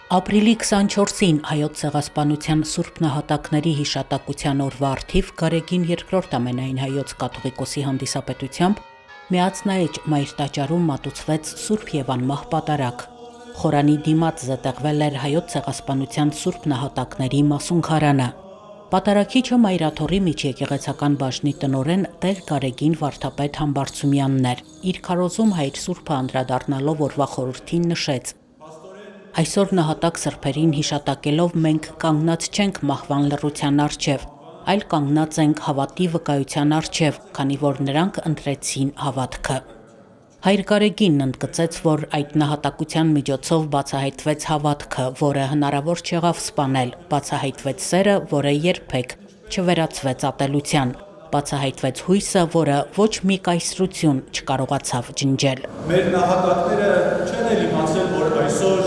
Ապրիլի 24-ին հայոց ցեղասպանության Սուրբ Նահատակների հիշատակության օրվա առթիվ Գարեգին II ամենայն հայոց կաթողիկոսի հանդիսապետությամբ Միածնայեջ Մայր տաճարում մատուցվեց Սուրբ եւ անմահ պատարագ։ Խորանի դիմաց զետեղվել էր հայոց ցեղասպանության Սուրբ Նահատակների մասունքարանը։ Պատարագիչը Մայրաթոռի միջեկեղեցական բաժնի տնօրեն Տեր Գարեգին Վարդապետ Համբարձումյանն էր։ Իր քարոզում Հայր Սուրբը անդրադառնալով օրվա խորհրդին նշեց. Այսօր նահատակ սրբերին հիշատակելով մենք կանգնած չենք մահվան լռության առջև, այլ կանգնած ենք հավատի վկայության առջև, քանի որ նրանք ընտրեցին հավատքը։ Հայր Գարեգինն ընդգծեց, որ այդ նահատակության միջոցով բացահայտվեց հավատքը, որը հնարավոր չեղավ սպանել, բացահայտվեց սերը, որը երբեք չվերածվեց ատելության, բացահայտվեց հույսը, որը ոչ մի կայսրություն չկարողացավ ջնջել։ Մեր նահատակները չեն էլ իմացել, որ այսօր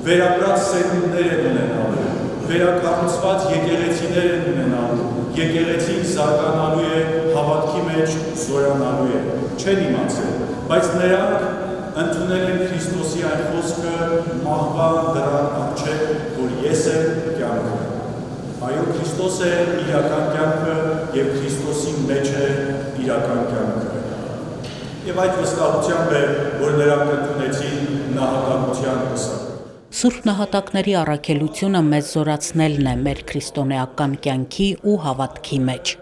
վերապրած սերունդներ են ունենալու, վերակառուցված եկեղեցիներ են ունենալու, եկեղեցին զարգանալու է, հավատքի մեջ զորանալու է, չեն իմացել, բայց նրանք ընդունել են Քրիստոսի այն խոսքը մահվան դռան առջև, որ ես եմ կյանքը։ Այո, Քրիստոս է իրական կյանքը և Քրիստոսի մեջ է իրական կյանքը։ Եվ այդ վստահությամբ է, որ նրանք ընդունեցին նահատակության պսակ։ Սուրբ նահատակների առաքելությունը մեզ զորացնելն է մեր քրիստոնեական կյանքի ու հավատքի մեջ։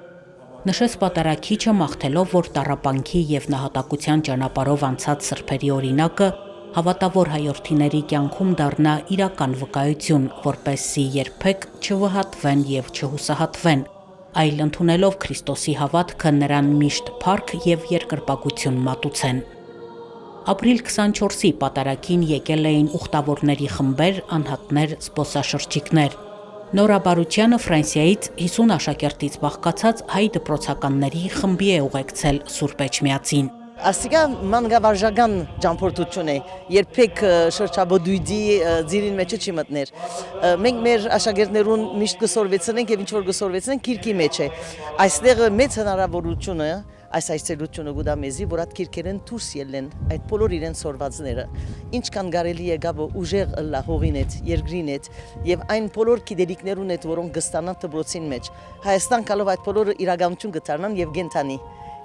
Նշեց պատարագիչը մաղթելով, որ տառապանքի և նահատակության ճանապարհով անցած սրբերի օրինակը հավատավոր հայորդիների կյանքում դառնա իրական վկայություն, որպեսզի երբեք չվհատվեն և չհուսահատվեն, այլ ընդունելով Քրիստոսի հավատքը նրան միշտ փառք և երկրպագություն մատուցեն։ Ապրիլ 24-ի պատարագին եկել էին ուխտավորների խմբեր, անհատներ, զբոսաշրջիկներ։ Նորա Բարությանը Ֆրանսիայից 50 աշակերտից բաղկացած հայ դպրոցականների խմբի է ուղեկցել Սուրբ Էջմիածին։ Ասիկա մանգավարժական ճամփորդություն է, երբեք շրջաբոդույդի ձիրին մեջը չի մտներ։ Մենք մեր աշակերտներուն միշտ գսորվեցնենք եւ ինչ որ գսորվեցնենք քիրքի մեջ է։ Այստեղ մեծ հնարավորությունը այս այցելությունը գուտա մեզի, որ այդ քիրքերեն դուրս ելեն այդ բոլոր իրեն սորվածները, ինչքան կարելի է գաբը ուժեղ ըլլա հողին հետ, երկրին հետ եւ այն բոլոր գիտելիքներուն հետ, որոնք գստանան դպրոցին մեջ։ Հայաստան կալով այդ բոլորը իրականություն կդառնան եւ գենթանի։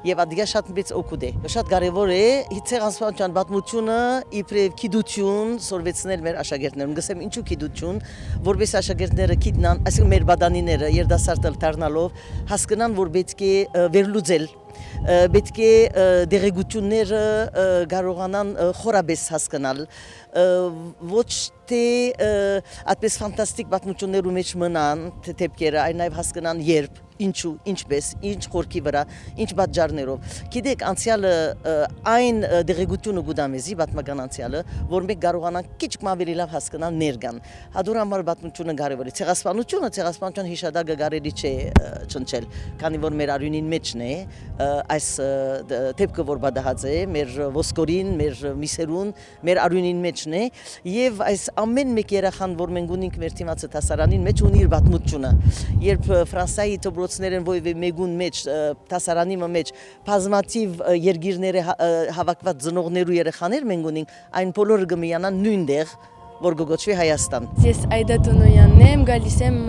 Եվ ադիգա շատ մեծ օգուտ է։ Շատ կարևոր է ցեղասպանության պատմությունը իբրև գիտություն սորվեցնել մեր աշակերտներուն։ Գսեմ ինչու գիտություն, որպես աշակերտները գիտնան, այսինքն մեր բադանիները երդասարտ դառնալով հասկանան, որ պետք է վերլուծել, պետք է դեղեցությունները կարողանան խորաբես հասկանալ, ոչ թե այդպես ֆանտաստիկ պատմություններու մեջ մնան թեփքերը, այլ նաև հասկանան երբ, ինչու, ինչպես, ինչ խորքի վրա, ինչ պատճառներով։ Գիտեք, անցյալը այն դեղեցությունը գուտամեզի պատմական անցյալը, որ մենք կարողանանք քիչ ավելի լավ հասկանալ ներկան։ Հադուր համար պատմությունը կարևոր է։ Ցեղասպանության հիշադակը կարելի չէ չնչել, քանի որ մեր արյունին մեջն է այս թեփքը, որ բադահած է, մեր ոսկորին, մեր միսերուն, մեր արյունին մեջն է, եւ այս ամեն մեկ երախան, որ մենք ունենք մեր թիմացը տասարանին մեջ ունի իր պատմությունը։ Երբ Ֆրանսիայի դպրոցներն ոյ մեգուն մեջ տասարանի մեջ բազմաթիվ երկիրները հավաքված ծնողներու երեխաներ մենք ունենք, այն բոլորը կմիանան նույնտեղ, որ գոչվի Հայաստան։ Ես Այդա Տոնոյանն եմ, գալիս եմ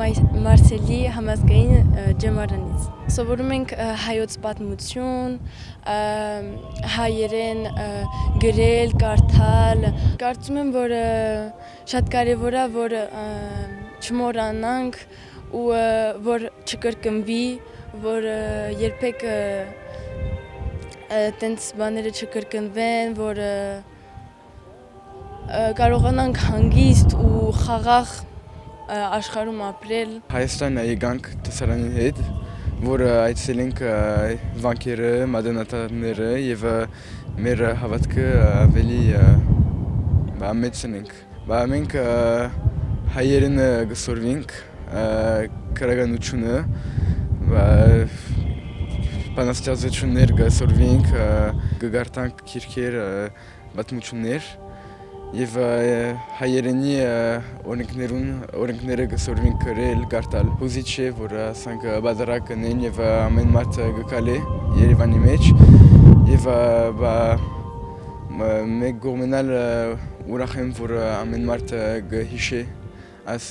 Մարսելի համազգային ջամարանից։ Սովորում ենք հայոց պատմություն, հայերեն գրել, կարդալ։ Կարծում եմ, որ շատ կարևոր է, որ չմոռանանք ու որ չկրկնվի, որ երբեք տենց բաները չկրկնվեն, որ կարողանանք հանգիստ ու խաղաղ աշխարհում ապրել։ Հայաստան եկանք տեսարանի հետ, որ այցելենք վանքերը, մադենատարները եւ մեր հավատքը ավելի մեծնենք։ Մենք հայերեն գսորվենք քրագանությունը, բանաստեղծություններ գսորվենք, գգարտանք քիրքեր, պատմություններ եւ հայերենի օրենքները գսորվենք գրել, կարդալ։ Հուզիչ է, որ ասենք բادرակ կնեն եւ ամեն մարդ գկալի Երևանի մեջ եւ մեկ գոմենալ ուրախ եմ, որ ամեն մարդը գհիշի այս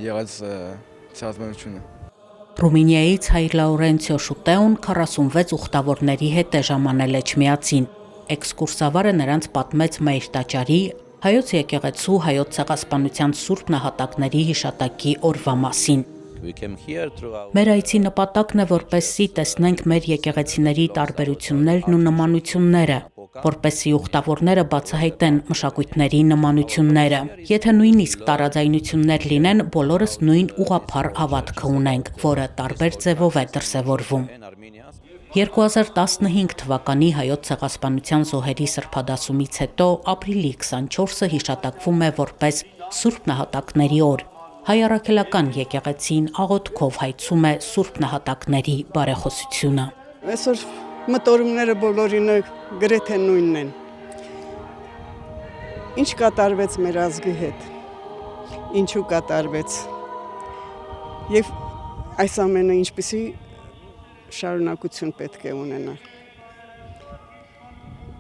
եղած ցեղասպանությունը։ Ռումինիայից հայր Լաուրենցիո Շուտեուն 46 ուխտավորների հետ է ժամանել Էջմիածին։ Էքսկուրսավարը նրանց պատմեց Մայր տաճարի, հայոց եկեղեցու հայոց ցեղասպանության սուրբ նահատակների հիշատակի օրվա մասին։ Մեր այցի նպատակն է, որպեսզի տեսնենք մեր եկեղեցիների տարբերություններն ու նմանությունները, որպեսզի ուխտավորները բացահայտեն մշակույթների նմանությունները։ Եթե նույնիսկ տարաձայնություններ լինեն, բոլորս նույն ուղղափառ հավատքը ունենք, որը տարբեր ձևով է դրսևորվում։ 2015 թվականի հայոց ցեղասպանության զոհերի սրբադասումից հետո ապրիլի 24-ը հիշատակվում է որպես Սուրբ Նահատակների օր։ Հայ առաքելական եկեղեցին աղոթքով հայցում է Սուրբ Նահատակների բարեխոսությունը։ Այսօր մտորումները բոլորին գրեթե նույնն են։ Ինչ կատարվեց մեր ազգի հետ, ինչու կատարվեց, և այս ամենը ինչպիսի շարունակություն պետք է ունենա։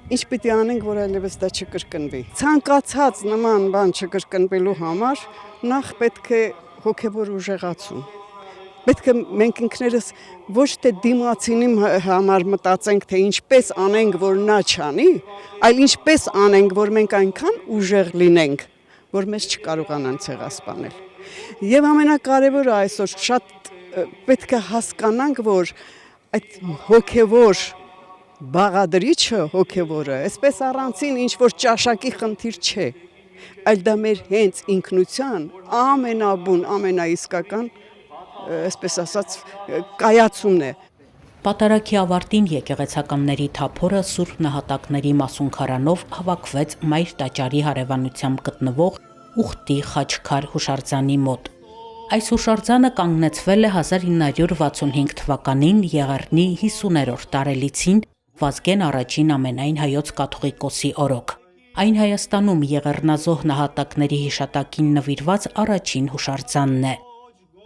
Ինչ պիտի անենք, որ այլևս դա չկրկնվի։ Ցանկացած նման բան չկրկնվելու համար նախ պետք է հոգևոր ուժեղացում։ Պետք է մենք ինքներս ոչ թե դիմացինի համար մտածենք, թե ինչպես անենք, որ նա չանի, այլ ինչպես անենք, որ մենք այնքան ուժեղ լինենք, որ մեզ չկարողանան ցեղասպանել։ Եվ ամենակարևորը այսօր շատ պետք է հասկանանք, որ այդ հոգևոր բաղադրիչը հոգևորը, այսպես առանցին ինչ-որ ճաշակի խնդիր չէ, այլ դա մեր հենց ինքնության ամենաբուն, ամենաիսկական, այսպես ասած, կայացումն է։ Պատարագի ավարտին եկեղեցականների թափորը Սուրբ Նահատակների մասունքարանով հավաքվեց Մայր տաճարի հարևանությամբ գտնվող Ուխտի Խաչքար հուշարձանի մոտ։ Այս հուշարձանը կանգնեցվել է 1965 թվականին Եղեռնի 50-րդ տարելիցին Վազգեն առաջին ամենայն հայոց կաթողիկոսի օրոք։ Այն Հայաստանում եղեռնազոհ նահատակների հիշատակին նվիրված առաջին հուշարձանն է։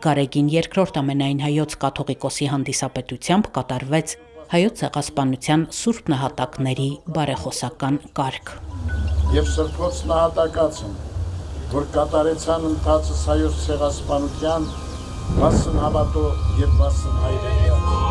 Գարեգին II ամենայն հայոց կաթողիկոսի հանդիսապետությամբ կատարվեց հայոց ցեղասպանության սուրբ նահատակների բարեխոսական կարգ։ Եվ սրբոց նահատակացն, որ կատարեցան ընթացս հայոց ցեղասպանության, վասն հավատո և վասն հայրենիա։